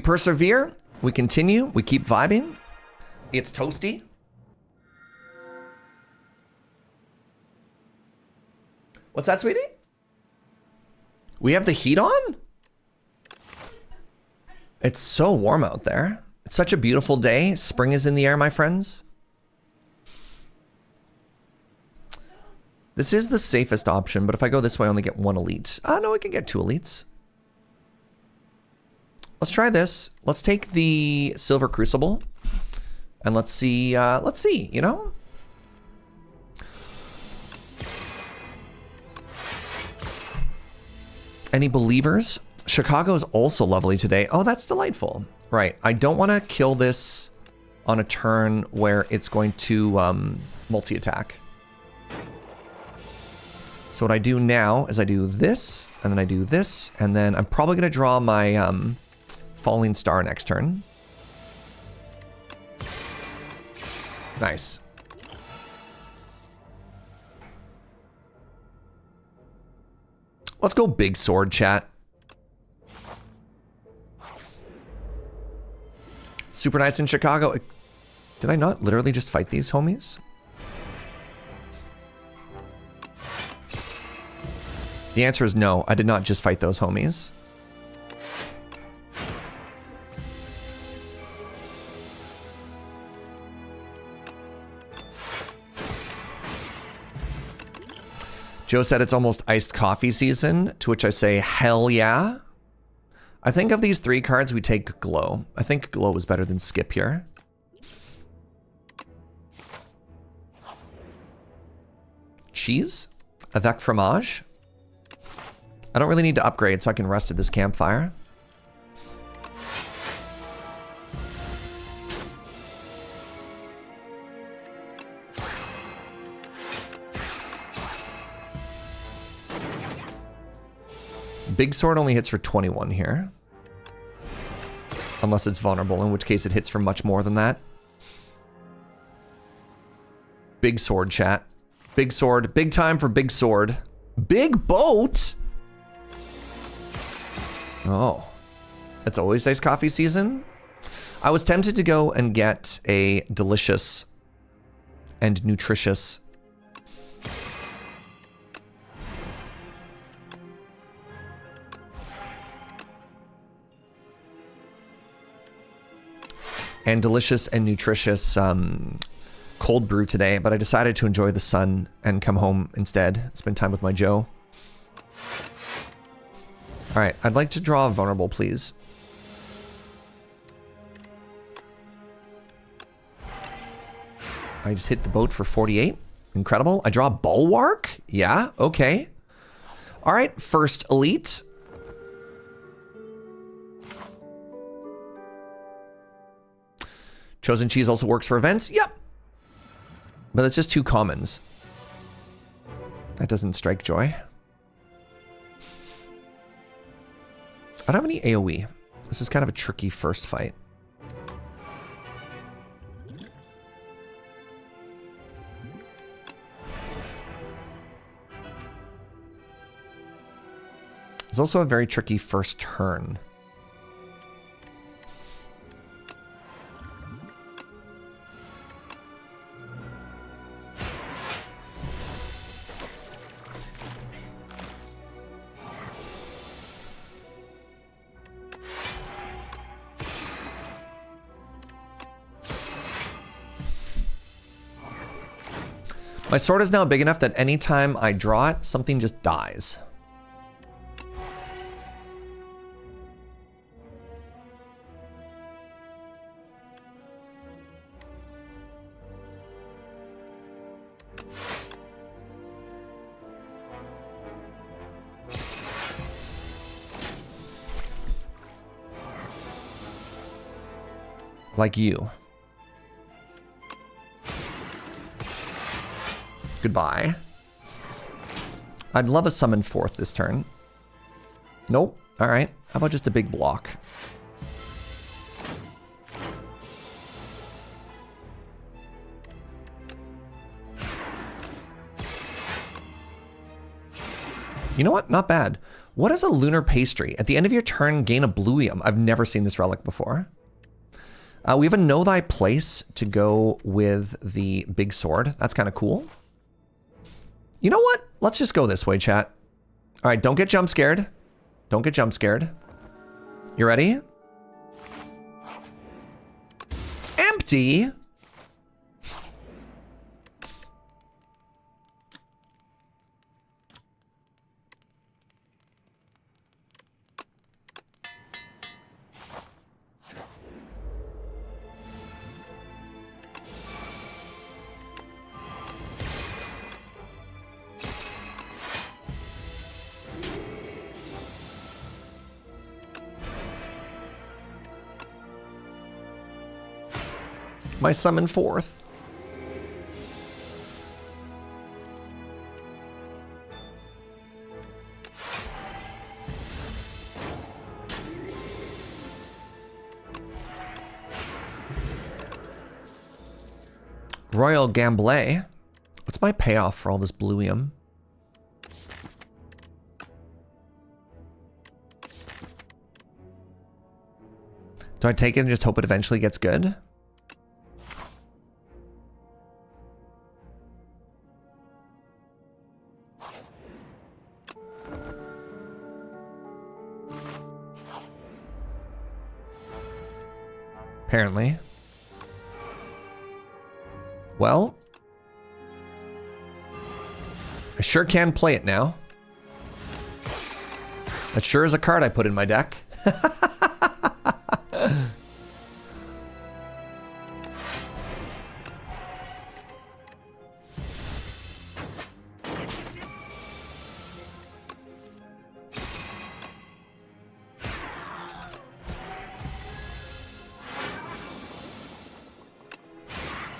Persevere. We continue. We keep vibing. It's toasty. What's that, sweetie? We have the heat on? It's so warm out there. It's such a beautiful day. Spring is in the air, my friends. This is the safest option, but if I go this way, I only get 1 elite. No, I can get 2 elites. Let's try this. Let's take the Silver Crucible. And let's see, you know? Any believers? Chicago is also lovely today. Oh, that's delightful. Right, I don't want to kill this on a turn where it's going to multi-attack. So what I do now is I do this, and then I do this, and then I'm probably going to draw my Falling Star next turn. Nice. Let's go big sword, chat. Super nice in Chicago. Did I not literally just fight these homies? The answer is no, I did not just fight those homies. Joe said it's almost iced coffee season, to which I say, hell yeah. I think of these 3 cards, we take Glow. I think Glow is better than Skip here. Cheese? Avec fromage? I don't really need to upgrade, so I can rest at this campfire. Big sword only hits for 21 here. Unless it's vulnerable, in which case it hits for much more than that. Big sword, chat. Big sword. Big time for big sword. Big boat? Oh. It's always iced coffee season? I was tempted to go and get a delicious and nutritious cold brew today, but I decided to enjoy the sun and come home instead, spend time with my Joe. All right, I'd like to draw a vulnerable, please. I just hit the boat for 48. Incredible. I draw a Bulwark? Yeah, okay. All right, first elite. Chosen Cheese also works for events. Yep. But it's just 2 commons. That doesn't strike joy. I don't have any AoE. This is kind of a tricky first fight. It's also a very tricky first turn. My sword is now big enough that anytime I draw it, something just dies. Like you. Goodbye. I'd love a summon forth this turn. Nope. All right. How about just a big block? You know what? Not bad. What is a lunar pastry? At the end of your turn, gain a bluium. I've never seen this relic before. We have a know thy place to go with the big sword. That's kind of cool. You know what? Let's just go this way, chat. All right, don't get jump scared. Don't get jump scared. You ready? Empty. My summon forth. Royal Gamblé. What's my payoff for all this bluium? Do I take it and just hope it eventually gets good? Apparently. Well, I sure can play it now. That sure is a card I put in my deck.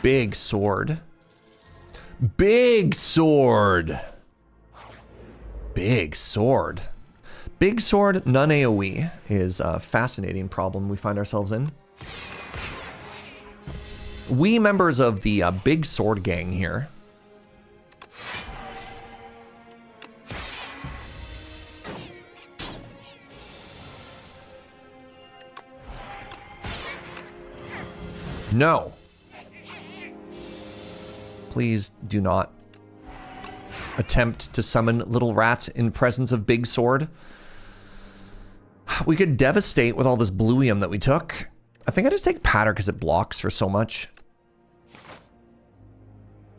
Big sword. Big sword. Big sword. Big sword, none AoE is a fascinating problem we find ourselves in. We members of the Big Sword gang here. No. Please do not attempt to summon little rats in presence of Big Sword. We could devastate with all this bluium that we took. I think I just take Patter because it blocks for so much.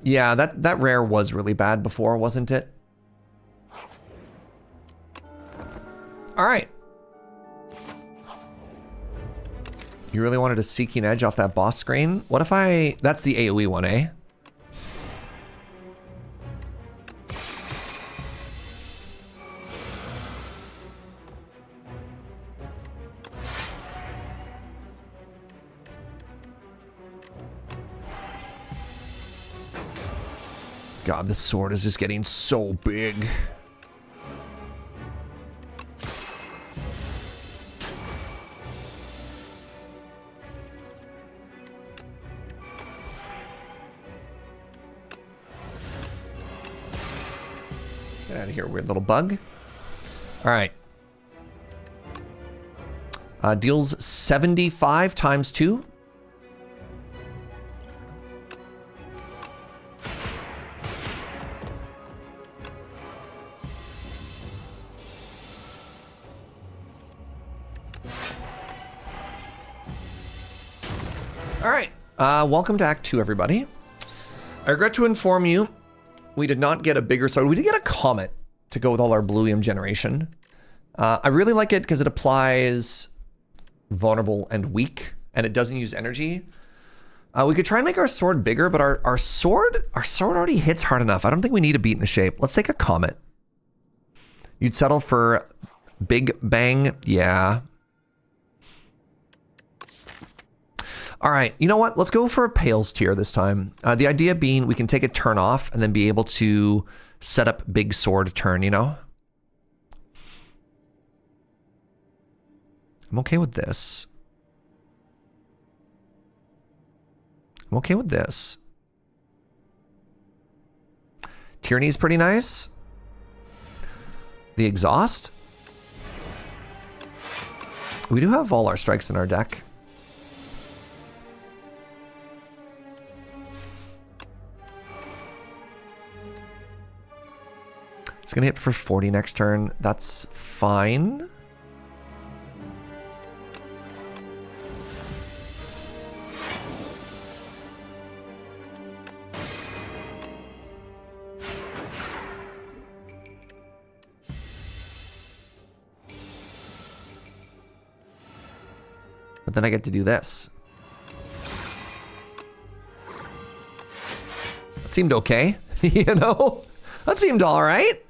Yeah, that rare was really bad before, wasn't it? All right. You really wanted a Seeking Edge off that boss screen? What if I... That's the AoE one, eh? God, this sword is just getting so big. Get out of here, weird little bug. All right. Deals 75 times 2. Welcome to Act 2, everybody. I regret to inform you, we did not get a bigger sword. We did get a comet to go with all our bluium generation. I really like it because it applies vulnerable and weak, and it doesn't use energy. We could try and make our sword bigger, but our sword already hits hard enough. I don't think we need a beat in a shape. Let's take a comet. You'd settle for Big Bang? Yeah. All right, you know what? Let's go for a Pales tier this time. The idea being we can take a turn off and then be able to set up Big Sword turn, you know? I'm okay with this. I'm okay with this. Tyranny is pretty nice. the exhaust. We do have all our strikes in our deck. It's gonna hit for 40 next turn. That's fine. But then I get to do this. That seemed okay, you know? That seemed all right.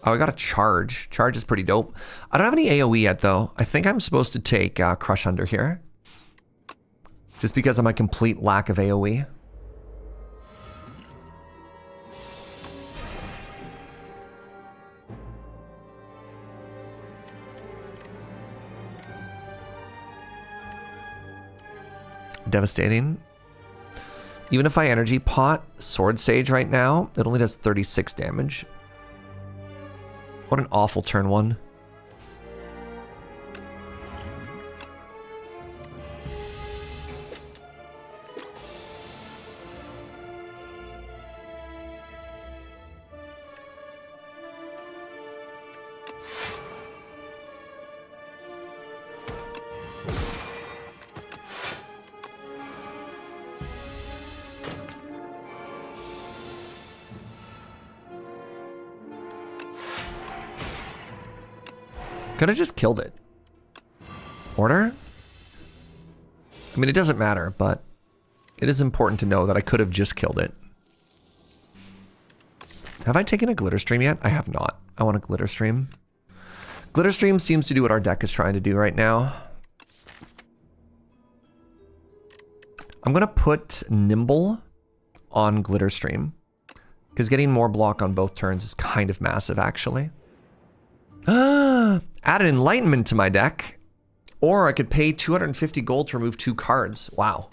Oh, I got a charge. Charge is pretty dope. I don't have any AoE yet, though. I think I'm supposed to take Crush Under here. Just because of my complete lack of AoE. Devastating. Even if I energy pot Sword Sage right now, it only does 36 damage. What an awful turn one. Could have just killed it. Order? I mean, it doesn't matter, but it is important to know that I could have just killed it. Have I taken a Glitter Stream yet? I have not. I want a Glitter Stream. Glitter Stream seems to do what our deck is trying to do right now. I'm going to put Nimble on Glitter Stream, because getting more block on both turns is kind of massive, actually. Add an Enlightenment to my deck, or I could pay 250 gold to remove 2 cards. Wow.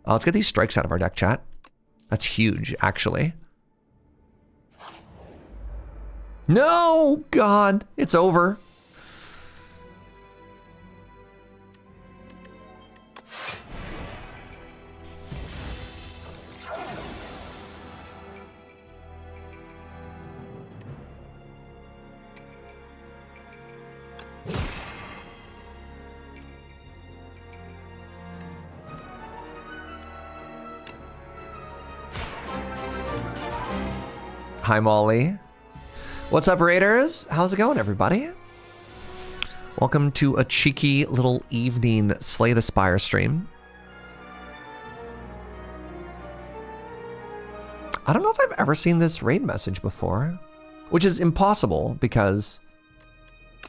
Let's get these strikes out of our deck, chat. That's huge, actually. No! God, it's over. Hi, Molly. What's up, Raiders? How's it going, everybody? Welcome to a cheeky little evening Slay the Spire stream. I don't know if I've ever seen this raid message before, which is impossible because,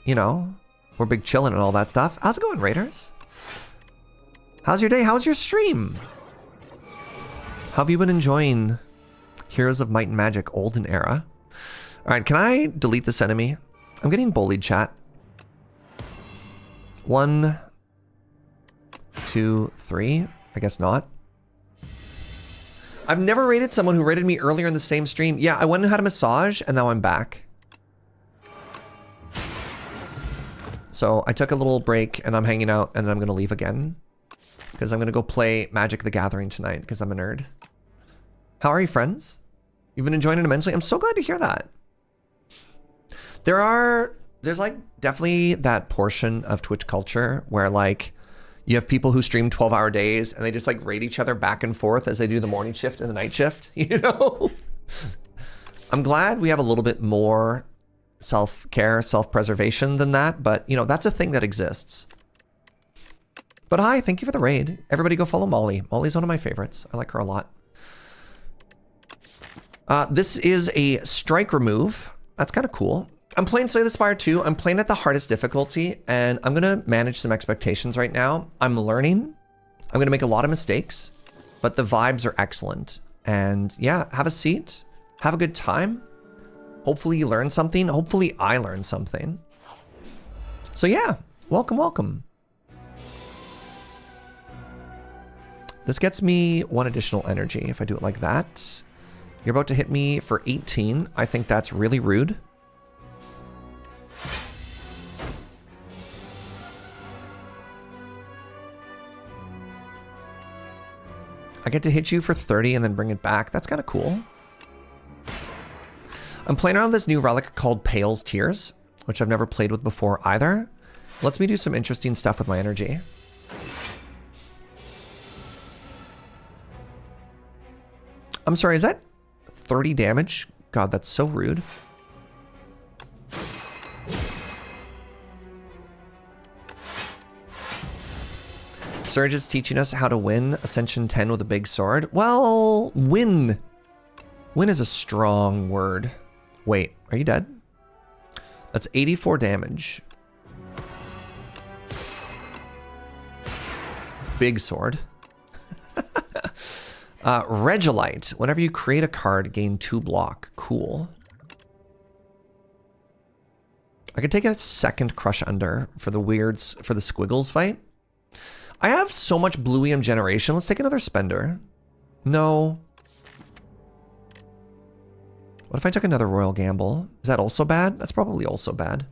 you know, we're big chillin' and all that stuff. How's it going, Raiders? How's your day? How's your stream? How have you been enjoying Heroes of Might and Magic Olden Era? All right, can I delete this enemy? I'm getting bullied, chat. 1, 2, 3. I guess not. I've never raided someone who raided me earlier in the same stream. Yeah, I went and had a massage, and now I'm back. So I took a little break, and I'm hanging out, and I'm going to leave again. Because I'm going to go play Magic the Gathering tonight, because I'm a nerd. How are you, friends? You've been enjoying it immensely? I'm so glad to hear that. There's like definitely that portion of Twitch culture where like you have people who stream 12-hour days and they just like raid each other back and forth as they do the morning shift and the night shift, you know? I'm glad we have a little bit more self-care, self-preservation than that, but you know, that's a thing that exists. But hi, thank you for the raid. Everybody go follow Molly. Molly's one of my favorites. I like her a lot. This is a strike remove. That's kind of cool. I'm playing Slay the Spire 2. I'm playing at the hardest difficulty, and I'm going to manage some expectations right now. I'm learning. I'm going to make a lot of mistakes, but the vibes are excellent. And yeah, have a seat. Have a good time. Hopefully you learn something. Hopefully I learn something. So yeah, welcome, welcome. This gets me 1 additional energy if I do it like that. You're about to hit me for 18. I think that's really rude. I get to hit you for 30 and then bring it back. That's kind of cool. I'm playing around with this new relic called Pale's Tears, which I've never played with before either. Lets me do some interesting stuff with my energy. I'm sorry, is that 30 damage? God, that's so rude. Surge is teaching us how to win Ascension 10 with a big sword. Well, win. Win is a strong word. Wait, are you dead? That's 84 damage. Big sword. Regilite. Whenever you create a card, gain 2 block. Cool. I could take a second Crush Under for the weirds, for the Squiggles fight. I have so much Blueium generation. Let's take another Spender. No. What if I took another Royal Gamble? Is that also bad? That's probably also bad.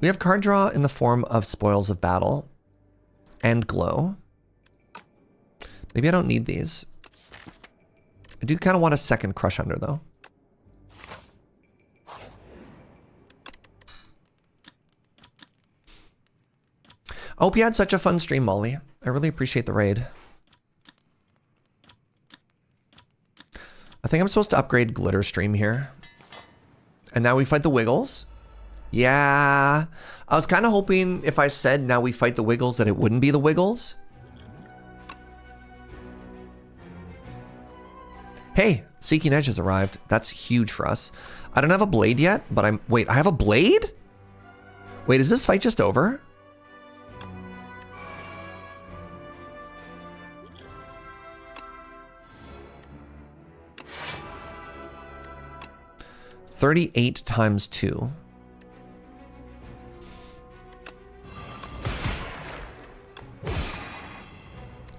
We have card draw in the form of Spoils of Battle and Glow. Maybe I don't need these. I do kind of want a second Crush Under, though. I hope you had such a fun stream, Molly. I really appreciate the raid. I think I'm supposed to upgrade Glitter Stream here. And now we fight the Wiggles. Yeah. I was kind of hoping if I said now we fight the Wiggles that it wouldn't be the Wiggles. Hey, Seeking Edge has arrived. That's huge for us. I don't have a blade yet, but I'm... Wait, I have a blade? Wait, is this fight just over? $38 times 2.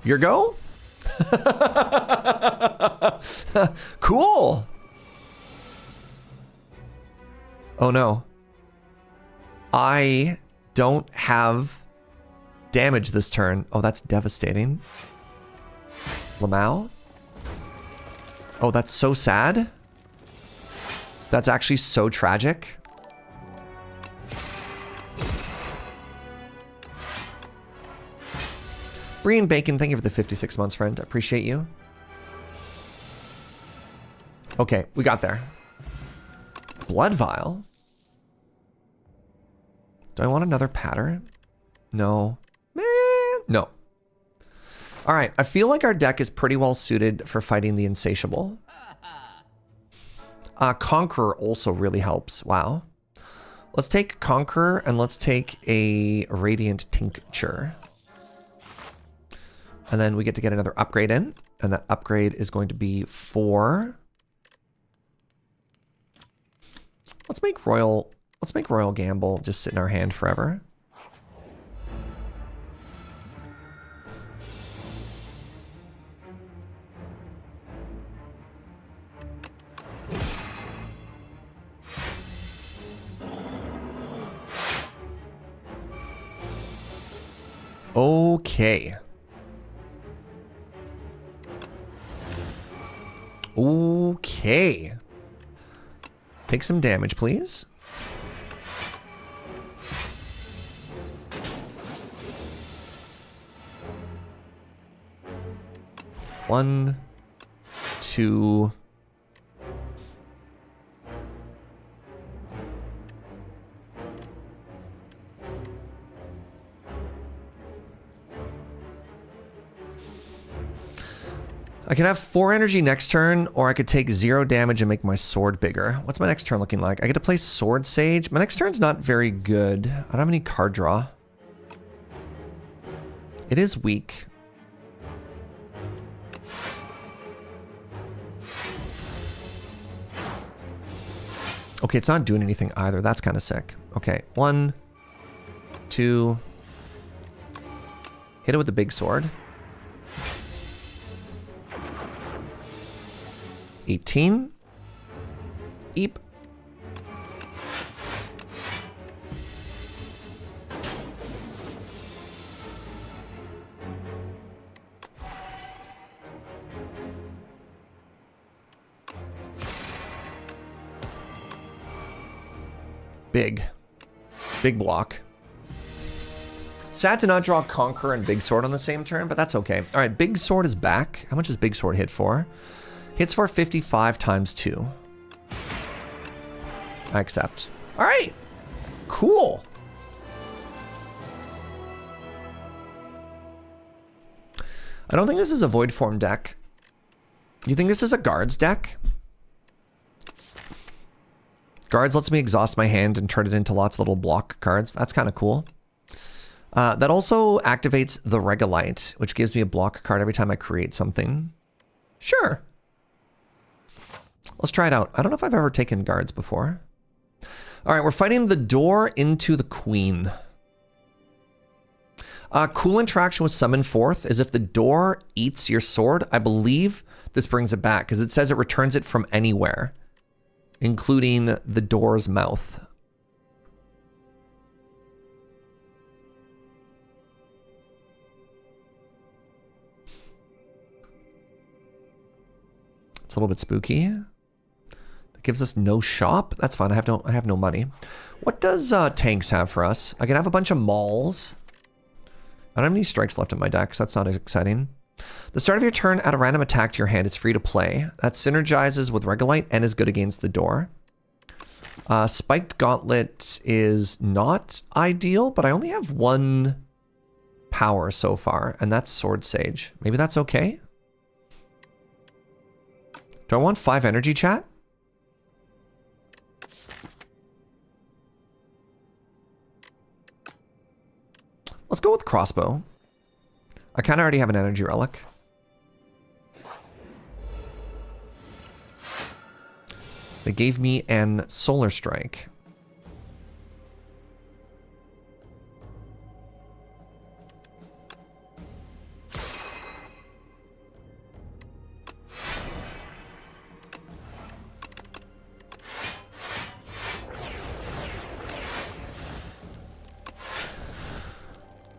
Your go? Cool. Oh no. I don't have damage this turn. Oh, that's devastating. Lamau? Oh, that's so sad. That's actually so tragic. Brian Bacon, thank you for the 56 months, friend. I appreciate you. Okay, we got there. Blood Vial? Do I want another pattern? No. No. All right, I feel like our deck is pretty well suited for fighting the Insatiable. Conqueror also really helps. Wow. Let's take Conqueror and let's take a Radiant Tincture. And then we get to get another upgrade in. And that upgrade is going to be 4. Let's make Royal Gamble just sit in our hand forever. Okay. Okay. Take some damage, please. One, two. I can have 4 energy next turn, or I could take 0 damage and make my sword bigger. What's my next turn looking like? I get to play Sword Sage. My next turn's not very good. I don't have any card draw. It is weak. Okay, it's not doing anything either. That's kind of sick. Okay, 1, 2. Hit it with the big sword. 18. Eep. Big block. Sad to not draw Conqueror and Big Sword on the same turn, but that's okay. All right, Big Sword is back. How much does Big Sword hit for? Hits for 55 times 2. I accept. All right, cool. I don't think this is a Void Form deck. You think this is a Guards deck? Guards lets me exhaust my hand and turn it into lots of little block cards. That's kind of cool. That also activates the Regolite, which gives me a block card every time I create something. Sure. Let's try it out. I don't know if I've ever taken Guards before. All right, we're fighting the door into the Queen. Cool interaction with Summon Forth is if the door eats your sword. I believe this brings it back because it says it returns it from anywhere, including the door's mouth. It's a little bit spooky. That gives us no shop. That's fine. I have no money. What does tanks have for us? I can have a bunch of mauls. I don't have any strikes left in my deck, so that's not as exciting. The start of your turn, add a random attack to your hand. It's free to play. That synergizes with Regolite and is good against the door. Spiked Gauntlet is not ideal, but I only have 1 power so far, and that's Sword Sage. Maybe that's okay? Do I want 5 energy, chat? Let's go with Crossbow. I kind of already have an energy relic. They gave me an Solar Strike.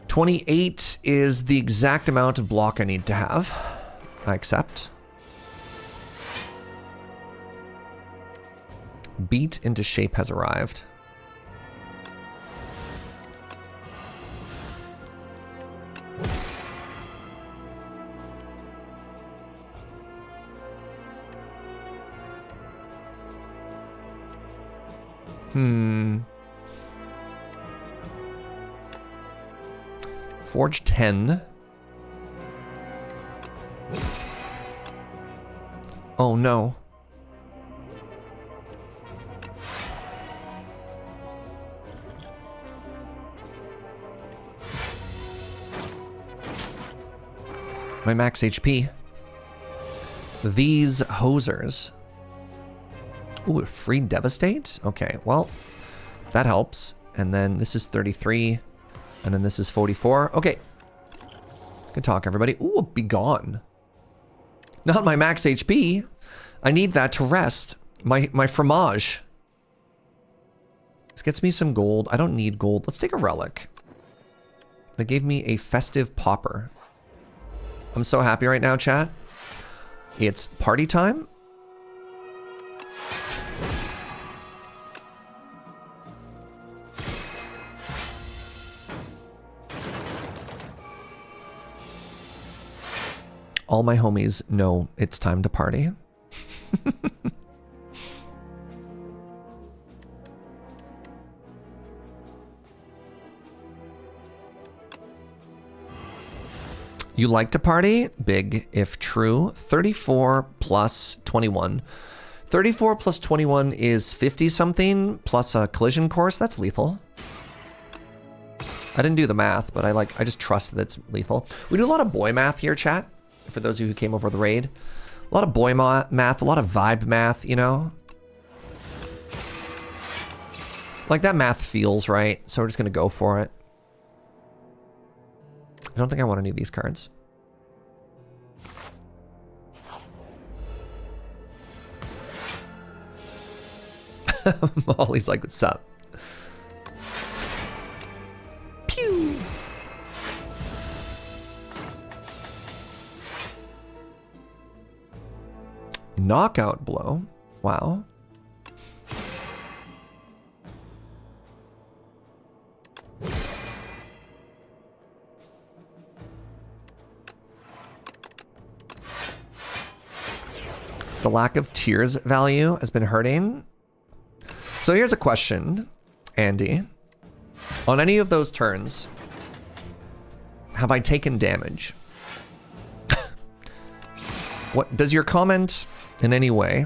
$28 is the exact amount of block I need to have. I accept. Beat into shape has arrived. Forge 10. Oh no. My max HP. These hosers. Ooh, free Devastate? Okay, well, that helps. And then this is 33. And then this is 44. Okay. Good talk, everybody. Ooh, be gone. Not my max HP. I need that to rest. My fromage. This gets me some gold. I don't need gold. Let's take a relic. They gave me a festive popper. I'm so happy right now, chat. It's party time. All my homies know it's time to party. You like to party? Big, if true. 34 plus 21. 34 plus 21 is 50 something plus a collision course. That's lethal. I didn't do the math, but I just trust that it's lethal. We do a lot of boy math here, chat. For those of you who came over the raid. A lot of boy math, a lot of vibe math, you know? Like that math feels right, so we're just gonna go for it. I don't think I want any of these cards. Molly's like, what's up? Pew! Knockout blow. Wow. The lack of tears value has been hurting. So here's a question, Andy. On any of those turns, have I taken damage? What does your comment in any way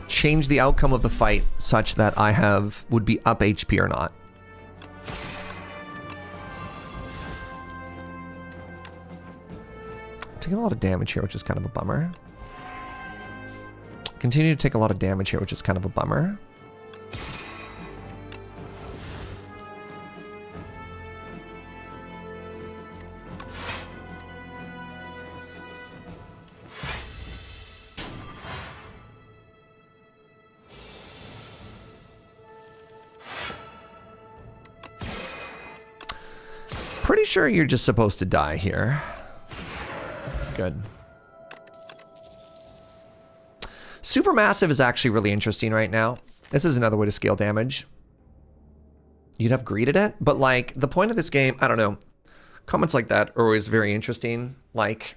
change the outcome of the fight such that I would be up HP or not? I'm taking a lot of damage here, which is kind of a bummer. Continue to take a lot of damage here, which is kind of a bummer. Pretty sure you're just supposed to die here. Good. Supermassive is actually really interesting right now. This is another way to scale damage. You'd have greeted it, but like the point of this game, I don't know. Comments like that are always very interesting. Like,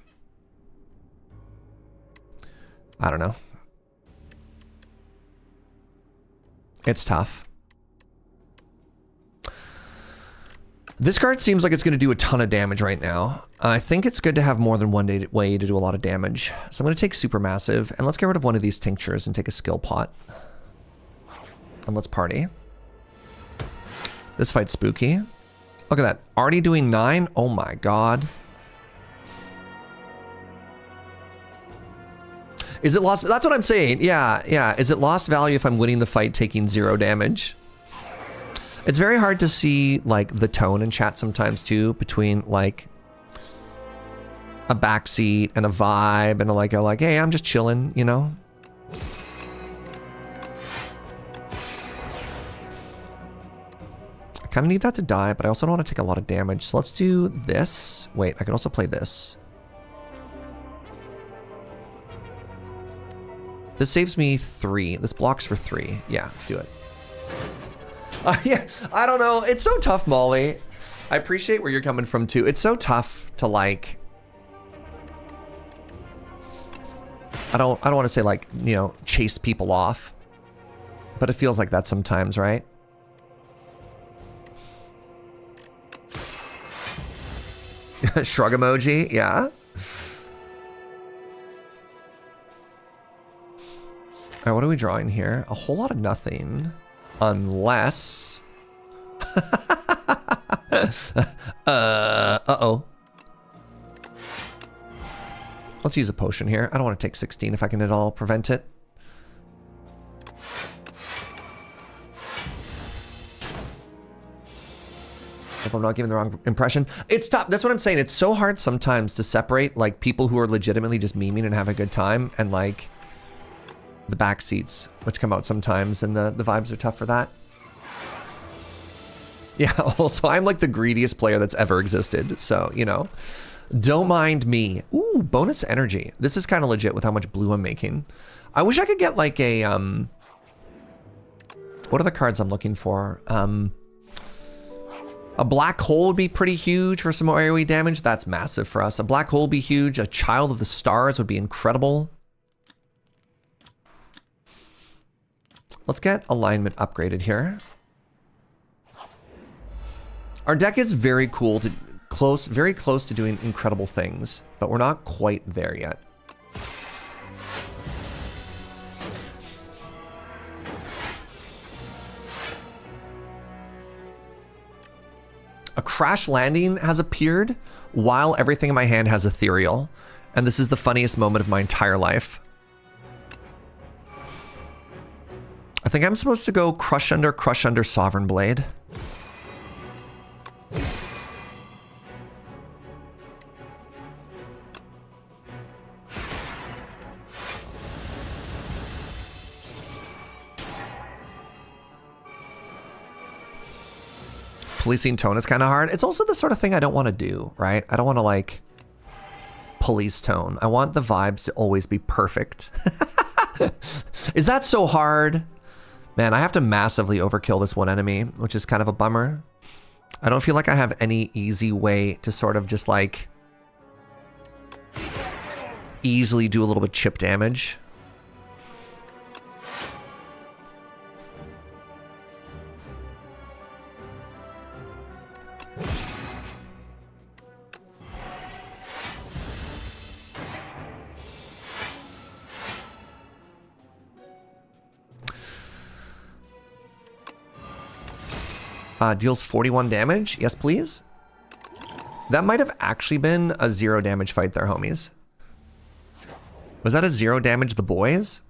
I don't know. It's tough. This card seems like it's going to do a ton of damage right now. I think it's good to have more than one way to do a lot of damage. So I'm going to take Supermassive, and let's get rid of one of these tinctures and take a skill pot. And let's party. This fight's spooky. Look at that. Already doing 9? Oh my god. Is it lost? That's what I'm saying. Yeah. Is it lost value if I'm winning the fight taking 0 damage? It's very hard to see, like, the tone in chat sometimes, too, between, like, a backseat and a vibe and like, hey, I'm just chilling, you know? I kind of need that to die, but I also don't want to take a lot of damage. So let's do this. Wait, I can also play this. This saves me 3. This blocks for 3. Yeah, let's do it. Yeah, I don't know. It's so tough, Molly. I appreciate where you're coming from, too. It's so tough to, like... I don't want to say, like, you know, chase people off. But it feels like that sometimes, right? Shrug emoji, yeah. All right, what are we drawing here? A whole lot of nothing. Unless... uh-oh. Let's use a potion here. I don't want to take 16 if I can at all prevent it. Hope I'm not giving the wrong impression. It's tough. That's what I'm saying. It's so hard sometimes to separate, like, people who are legitimately just memeing and have a good time and, like... the back seats, which come out sometimes, and the vibes are tough for that. Yeah, also, I'm like the greediest player that's ever existed, so, you know. Don't mind me. Ooh, bonus energy. This is kind of legit with how much blue I'm making. I wish I could get like a, what are the cards I'm looking for? A black hole would be pretty huge for some more AoE damage. That's massive for us. A black hole would be huge. A Child of the Stars would be incredible. Let's get alignment upgraded here. Our deck is very cool to very close to doing incredible things, but we're not quite there yet. A crash landing has appeared while everything in my hand has ethereal, and this is the funniest moment of my entire life. I think I'm supposed to go Crush Under Sovereign Blade. Policing tone is kind of hard. It's also the sort of thing I don't want to do, right? I don't want to like police tone. I want the vibes to always be perfect. Is that so hard? Man, I have to massively overkill this one enemy, which is kind of a bummer. I don't feel like I have any easy way to sort of just like easily do a little bit chip damage. Deals 41 damage. Yes, please. That might have actually been a 0 damage fight there, homies. Was that a 0 damage the boys?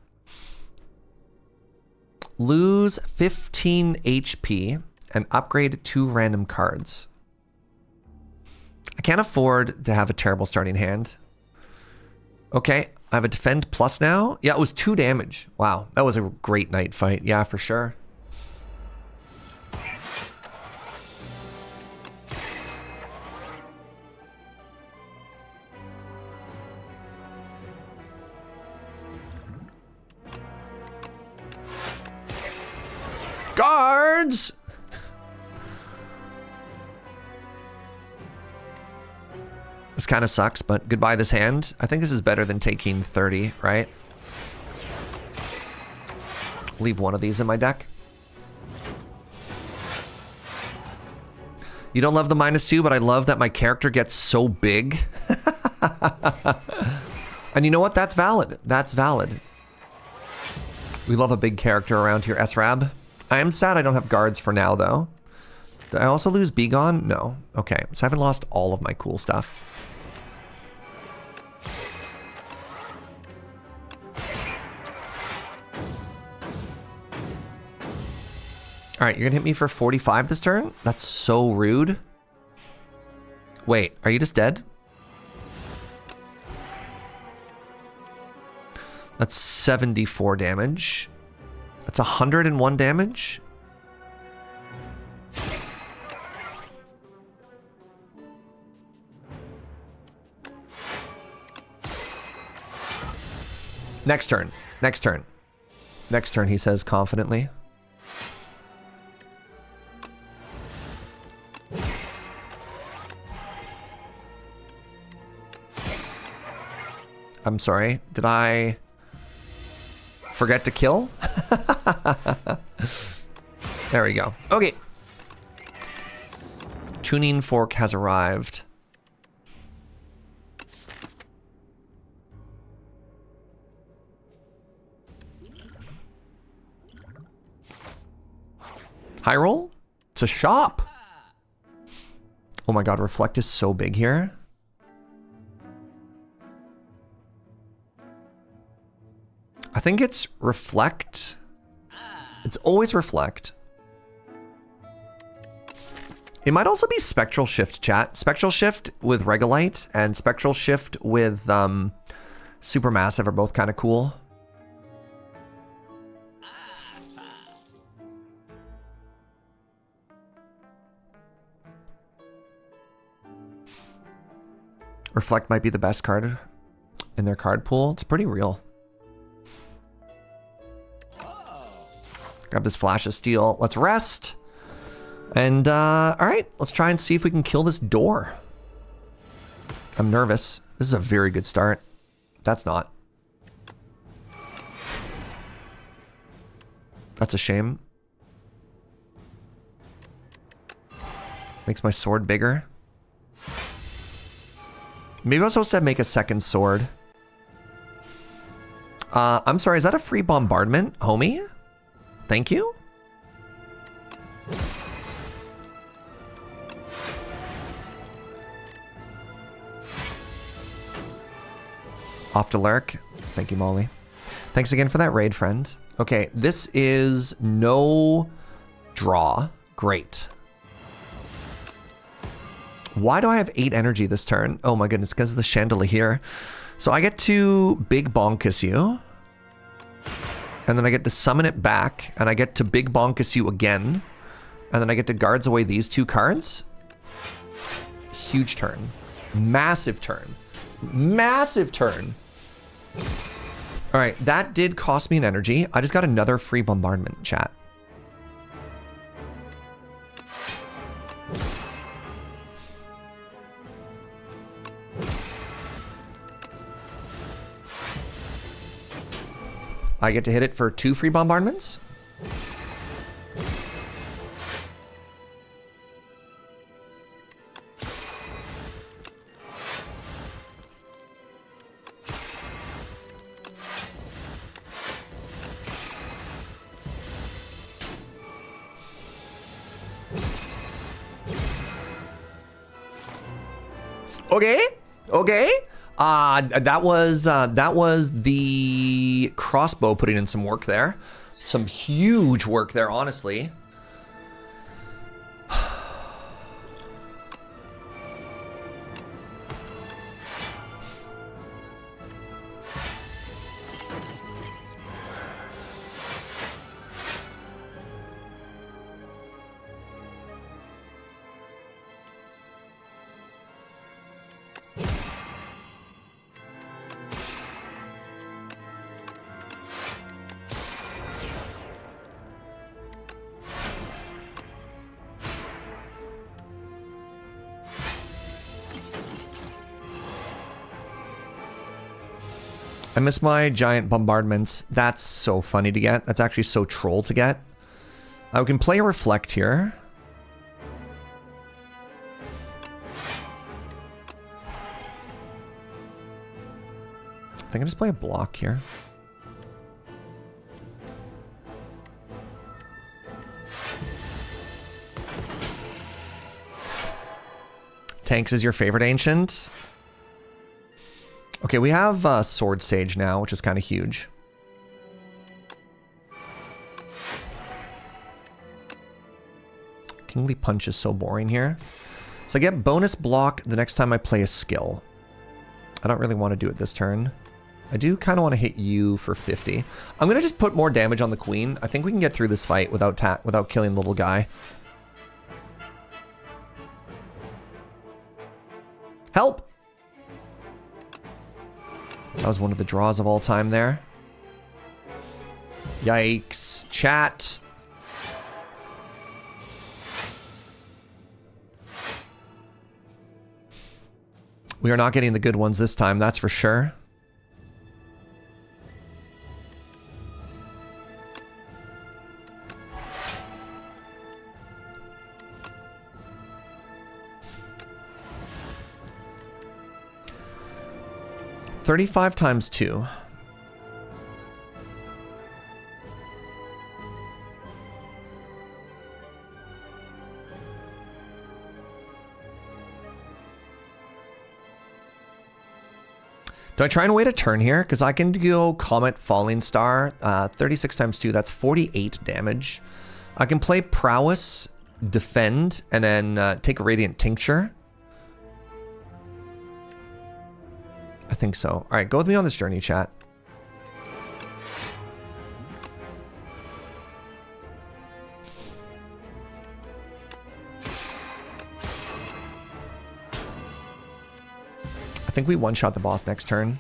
Lose 15 HP and upgrade 2 random cards. I can't afford to have a terrible starting hand. Okay, I have a defend plus now. Yeah, it was 2 damage. Wow, that was a great night fight. Yeah, for sure. Guards! This kind of sucks, but goodbye this hand. I think this is better than taking 30, right? Leave one of these in my deck. You don't love the -2, but I love that my character gets so big. And you know what? That's valid. That's valid. We love a big character around here, SRAB. I am sad I don't have guards for now, though. Did I also lose Begone? No. Okay, so I haven't lost all of my cool stuff. All right, you're gonna hit me for 45 this turn? That's so rude. Wait, are you just dead? That's 74 damage. That's 101 damage. Next turn. Next turn. Next turn, he says confidently. I'm sorry. Did I forget to kill? There we go. Okay. Tuning fork has arrived. High roll? It's a shop. Oh my god, Reflect is so big here. I think it's Reflect. It's always Reflect. It might also be Spectral Shift, chat. Spectral Shift with Regolite and Spectral Shift with Supermassive are both kind of cool. Reflect might be the best card in their card pool. It's pretty real. Grab this Flash of Steel. Let's rest. And, all right, let's try and see if we can kill this door. I'm nervous. This is a very good start. That's not. That's a shame. Makes my sword bigger. Maybe I was supposed to make a second sword. I'm sorry, is that a free bombardment, homie? Thank you. Off to lurk. Thank you, Molly. Thanks again for that raid, friend. Okay, this is no draw. Great. Why do I have 8 energy this turn? Oh my goodness, because of the chandelier. So I get to big bonkus you. And then I get to summon it back. And I get to big bonkus you again. And then I get to guards away these 2 cards. Huge turn. Massive turn. Massive turn. All right, that did cost me an energy. I just got another free bombardment, chat. I get to hit it for 2 free bombardments. Okay, okay. That was the crossbow putting in some work there. Some huge work there, honestly. I miss my giant bombardments. That's so funny to get. That's actually so troll to get. I can play a reflect here. I think I just play a block here. Tanks is your favorite ancient? Okay, we have Sword Sage now, which is kind of huge. Kingly Punch is so boring here. So I get bonus block the next time I play a skill. I don't really want to do it this turn. I do kind of want to hit you for 50. I'm going to just put more damage on the queen. I think we can get through this fight without killing the little guy. Help! That was one of the draws of all time there. Yikes. Chat. We are not getting the good ones this time, that's for sure. $35 times 2. Do I try and wait a turn here? Because I can go Comet Falling Star. 36 times 2, that's 48 damage. I can play Prowess, Defend, and then take Radiant Tincture. I think so. All right, go with me on this journey, chat. I think we one-shot the boss next turn.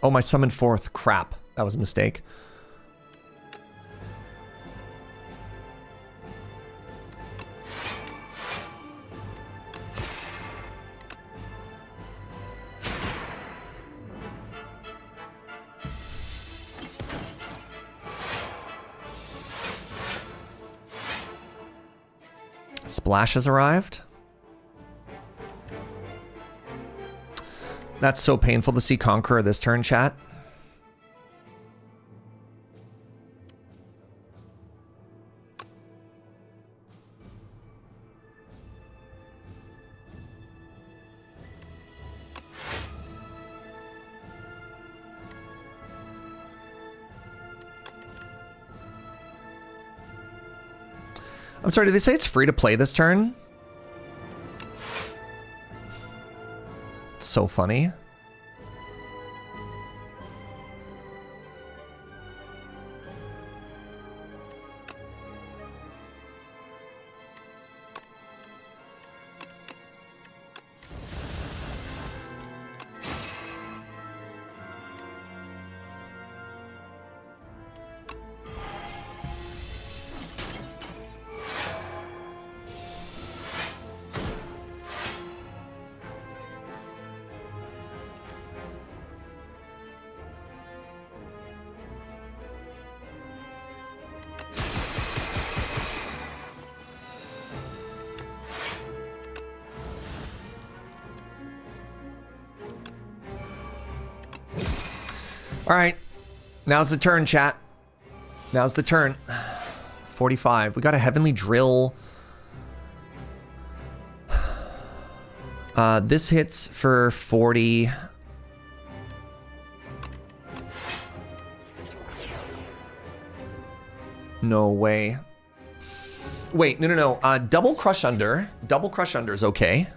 Oh, my summoned forth. Crap. That was a mistake. Splash has arrived. That's so painful to see Conqueror this turn, chat. I'm sorry, did they say it's free to play this turn? It's so funny. All right, now's the turn, chat. Now's the turn. 45. We got a Heavenly Drill. This hits for 40. No way. Wait, no. Double Crush Under. Double Crush Under is okay.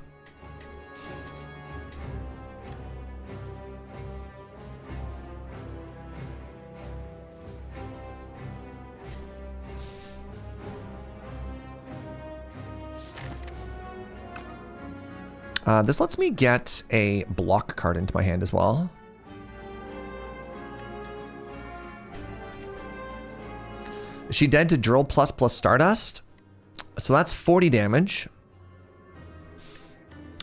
This lets me get a block card into my hand as well. Is she dead to Drill plus Stardust? So that's 40 damage.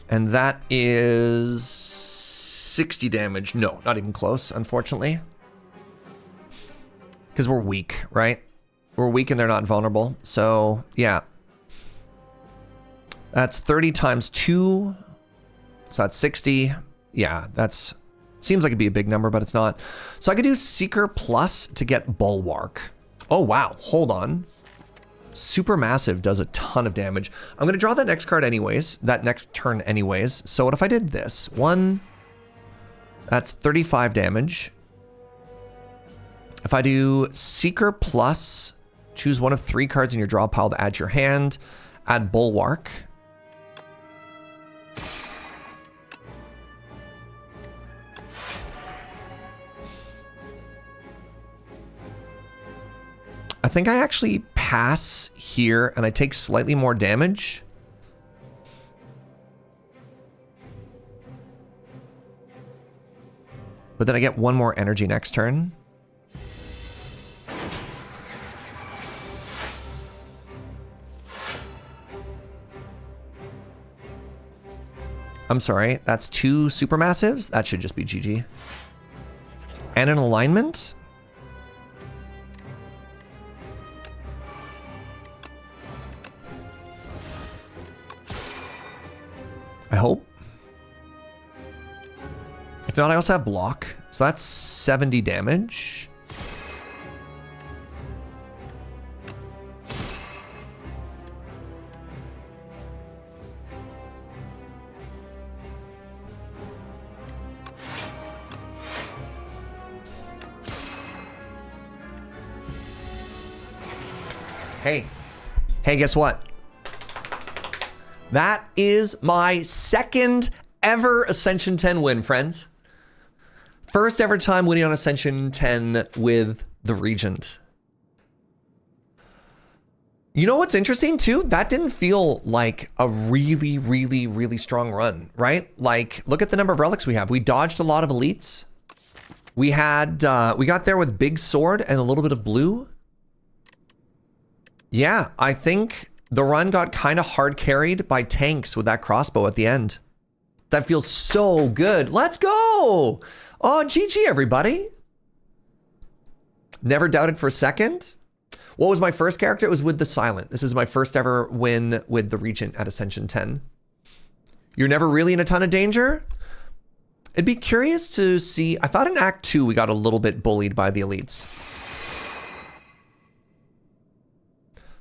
And that is 60 damage. No, not even close, unfortunately. Because we're weak, right? We're weak and they're not vulnerable. So, yeah. That's 30 times 2. So that's 60. Yeah, that's... Seems like it'd be a big number, but it's not. So I could do Seeker Plus to get Bulwark. Oh, wow. Hold on. Supermassive does a ton of damage. I'm going to draw that next card anyways. That next turn anyways. So what if I did this? 1. That's 35 damage. If I do Seeker Plus, choose one of 3 cards in your draw pile to add to your hand. Add Bulwark. I think I actually pass here and I take slightly more damage. But then I get 1 more energy next turn. I'm sorry, that's 2 supermassives? That should just be GG. And an alignment? I hope. If not, I also have block. So that's 70 damage. Hey, guess what? That is my second ever Ascension 10 win, friends. First ever time winning on Ascension 10 with the Regent. You know what's interesting too? That didn't feel like a really, really, really strong run, right? Like, look at the number of relics we have. We dodged a lot of elites. We had, we got there with Big Sword and a little bit of blue. Yeah, I think the run got kind of hard carried by tanks with that crossbow at the end. That feels so good. Let's go. Oh, GG, everybody. Never doubted for a second. What was my first character? It was with the Silent. This is my first ever win with the Regent at Ascension 10. You're never really in a ton of danger? It'd be curious to see. I thought in Act 2 we got a little bit bullied by the elites.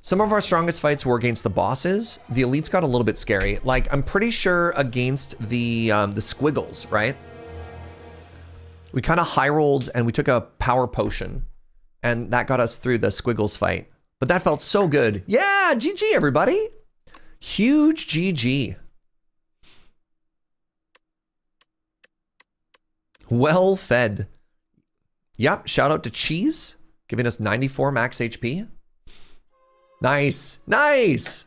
Some of our strongest fights were against the bosses. The elites got a little bit scary. Like, I'm pretty sure against the squiggles, right? We kind of high rolled and we took a power potion and that got us through the squiggles fight. But that felt so good. Yeah, Yeah, GG, everybody. Huge GG. Well fed. Yep, shout out to Cheese, giving us 94 max HP. Nice, nice.